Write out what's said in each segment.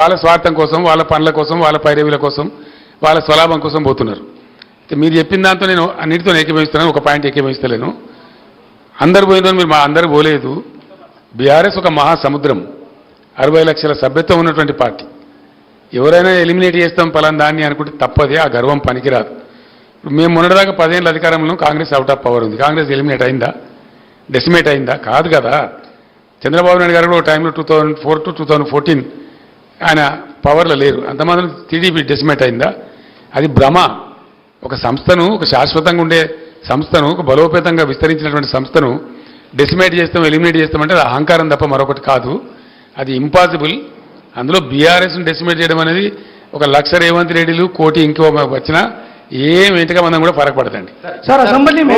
వాళ్ళ స్వార్థం కోసం, వాళ్ళ పనుల కోసం, వాళ్ళ పైరవీల కోసం, వాళ్ళ స్వలాభం కోసం పోతున్నారు. మీరు చెప్పిన దాంతో నేను అన్నిటితో ఏకీభవిస్తున్నాను, ఒక పాయింట్ ఏకీభవిస్తలేను. అందరు పోయిన మీరు మా అందరూ పోలేదు. బీఆర్ఎస్ ఒక మహాసముద్రం, 60 లక్షల సభ్యత్వం ఉన్నటువంటి పార్టీ. ఎవరైనా ఎలిమినేట్ చేస్తాం పలానా దాన్ని అనుకుంటే తప్పదే, ఆ గర్వం పనికిరాదు. మేము మొన్నటిదాకా 10 ఏళ్ళ అధికారంలో కాంగ్రెస్ అవుట్ ఆఫ్ పవర్ ఉంది. కాంగ్రెస్ ఎలిమినేట్ అయిందా? డెసిమేట్ అయిందా? కాదు కదా. చంద్రబాబు నాయుడు గారు కూడా ఒక టైంలో 2004 to 2014 ఆయన పవర్లో లేరు. అంతమాత్రం టీడీపీ డెసిమేట్ అయిందా? అది భ్రమ. ఒక సంస్థను, ఒక శాశ్వతంగా ఉండే సంస్థను, ఒక బలోపేతంగా విస్తరించినటువంటి సంస్థను డెసిమేట్ చేస్తాం, ఎలిమినేట్ చేస్తామంటే అది అహంకారం తప్ప మరొకటి కాదు. అది ఇంపాసిబుల్. అందులో బీఆర్ఎస్ను డెసిమేట్ చేయడం అనేది ఒక 1,00,000 రేవంత్ రెడ్డిలు, కోటి ఇంకో వచ్చినా ఏం ఇంతగా మనం కూడా ఫరक पड़ता सर असेंबली में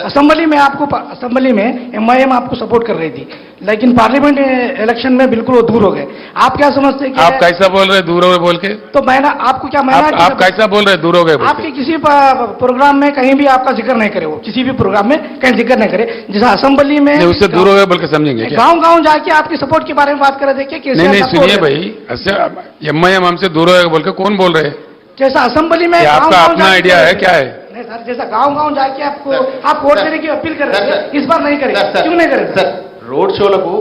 असेंबली में आपको असेंबली में एमआईएम आपको सपोर्ट कर रही थी, लेकिन पार्लियामेंट इलेक्शन में बिल्कुल वो दूर हो गए. आप क्या समझते हैं? आप कैसा बोल रहे दूर हो गए बोल के? तो मैं ना आपको क्या मैं आप कैसा बोल रहे दूर हो गए? आपके किसी प्रोग्राम में कहीं भी आपका जिक्र नहीं करे, वो किसी भी प्रोग्राम में कहीं जिक्र नहीं करे. जैसा असेंबली में उससे दूर हो गए बोल के समझेंगे? गाँव जाके आपकी सपोर्ट के बारे में बात कर रहे थे. नहीं, सुनिए भाई, एमआईएम हमसे दूर हो गए बोल के कौन बोल रहे हैं? जैसा असेंबली में आपका अपना आइडिया है क्या है? नहीं सर, जैसा गांव जाके आपको आप वोट देने की अपील कर रहे थे, इस बार नहीं करेंगे. क्यों नहीं करेंगे సార్? రోడ్ షోలకు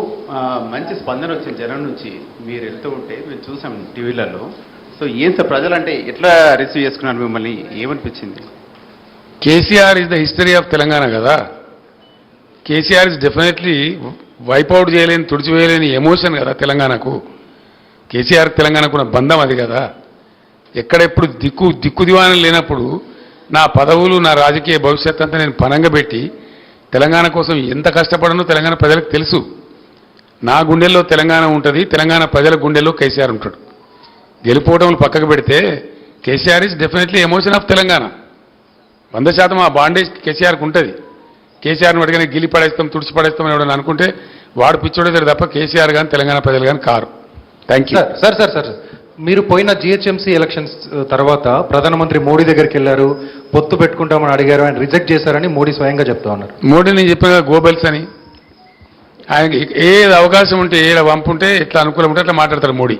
మంచి స్పందన వచ్చింది జనం నుంచి. మీరు వెళ్తూ ఉంటే మేము చూసాం టీవీలలో. సో ఏం సార్, ప్రజలంటే ఎట్లా రిసీవ్ చేసుకున్నారు మిమ్మల్ని? ఏమనిపించింది? KCR is the history of Telangana కదా. కేసీఆర్ ఇస్ డెఫినెట్లీ వైపౌట్ చేయలేని, తుడిచివేయలేని ఎమోషన్ కదా తెలంగాణకు. కేసీఆర్ తెలంగాణకు ఉన్న బంధం అది కదా. ఎక్కడెప్పుడు దిక్కు దివాణం లేనప్పుడు నా పదవులు, నా రాజకీయ భవిష్యత్ అంతా నేను పనంగా పెట్టి తెలంగాణ కోసం ఎంత కష్టపడనో తెలంగాణ ప్రజలకు తెలుసు. నా గుండెల్లో తెలంగాణ ఉంటుంది, తెలంగాణ ప్రజల గుండెల్లో కేసీఆర్ ఉంటాడు. గెలుపోవటంలో పక్కకు పెడితే KCR is definitely emotion of Telangana. 100% ఆ బాండేజ్ కేసీఆర్కి ఉంటుంది. కేసీఆర్ని అడిగిన గిలి పడేస్తాం, తుడిచి పడేస్తాం అని ఎవడని అనుకుంటే వాడు పిచ్చోడేదాడు తప్ప కేసీఆర్ కానీ తెలంగాణ ప్రజలు కానీ కారు. Thank you. సార్ మీరు పోయిన జిహెచ్ఎంసీ ఎలక్షన్స్ తర్వాత ప్రధానమంత్రి మోడీ దగ్గరికి వెళ్ళారు, పొత్తు పెట్టుకుంటామని అడిగారు, ఆయన రిజెక్ట్ చేశారని మోడీ స్వయంగా చెప్తా ఉన్నారు. మోడీ నేను చెప్పిన గోబెల్స్ అని, ఆయనకి ఏది అవకాశం ఉంటే, ఏడ వంపు ఉంటే, ఎట్లా అనుకూలం ఉంటే అట్లా మాట్లాడతారు మోడీ.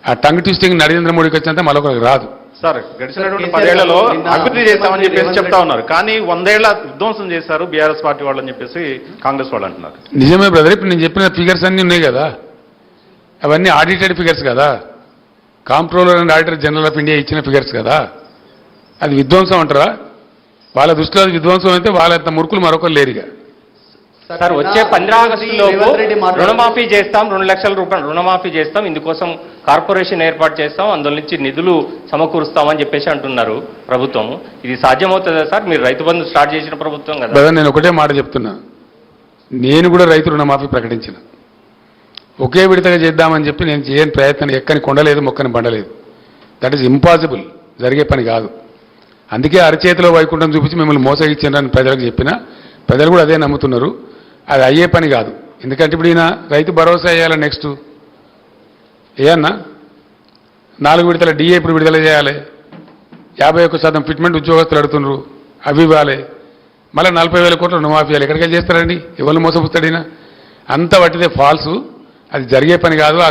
ఆ టంగ్ ట్విస్టింగ్ నరేంద్ర మోడీకి వచ్చినంత మరొకరికి రాదు. సార్, గడిచినటువంటి 10 ఏళ్లలో అభివృద్ధి చేస్తామని చెప్పేసి చెప్తా ఉన్నారు, కానీ 100 ఏళ్ల విధ్వంసం చేశారు బీఆర్ఎస్ పార్టీ వాళ్ళు అని చెప్పేసి కాంగ్రెస్ వాళ్ళు అంటున్నారు. నిజమే బ్రదర్. ఇప్పుడు నేను చెప్పిన ఫిగర్స్ అన్నీ ఉన్నాయి కదా, అవన్నీ ఆడిటెడ్ ఫిగర్స్ కదా. Comptroller and auditor general of India ఇచ్చిన ఫిగర్స్ కదా. అది విధ్వంసం అంటారా? వాళ్ళ దృష్టిలో అది విధ్వంసం అయితే వాళ్ళంత మురుకులు మరొకరు లేరుగా. సార్, వచ్చే 15 ఆగస్టులోపు రుణమాఫీ చేస్తాం, 2 లక్షల రూపాయలు రుణమాఫీ చేస్తాం, ఇందుకోసం కార్పొరేషన్ ఏర్పాటు చేస్తాం, అందులో నుంచి నిధులు సమకూరుస్తామని చెప్పేసి అంటున్నారు ప్రభుత్వం. ఇది సాధ్యమవుతుందా సార్? మీరు రైతు బంధు స్టార్ట్ చేసిన ప్రభుత్వం కదా. బ్రదర్, నేను ఒకటే మాట చెప్తున్నా, నేను కూడా రైతు రుణమాఫీ ప్రకటించిన. ఒకే విడతగా చేద్దామని చెప్పి నేను చేయని ప్రయత్నం ఎక్కని కొండలేదు, మొక్కని బండలేదు. దట్ ఈస్ ఇంపాసిబుల్, జరిగే పని కాదు. అందుకే అరచేతిలో వైకుంఠం చూపించి మిమ్మల్ని మోసగించారని ప్రజలకు చెప్పినా ప్రజలు కూడా అదే నమ్ముతున్నారు. అది అయ్యే పని కాదు. ఎందుకంటే ఇప్పుడు ఈయన రైతు భరోసా వేయాలి, నెక్స్ట్ ఏయన్నా 4 విడతల డిఏ ఇప్పుడు విడుదల చేయాలి, 51% ఫిట్మెంట్ ఉద్యోగస్తులు అడుగుతున్నారు, అవి ఇవ్వాలి, మళ్ళీ 40,000 కోట్ల రుణమాఫీ చేయాలి. ఎక్కడికి చేస్తారండి? ఎవరిని మోసపుస్తాడు ఈయన? అంత వట్టిదే, ఫాల్సు. అది జరిగే పని కాదు. ఆ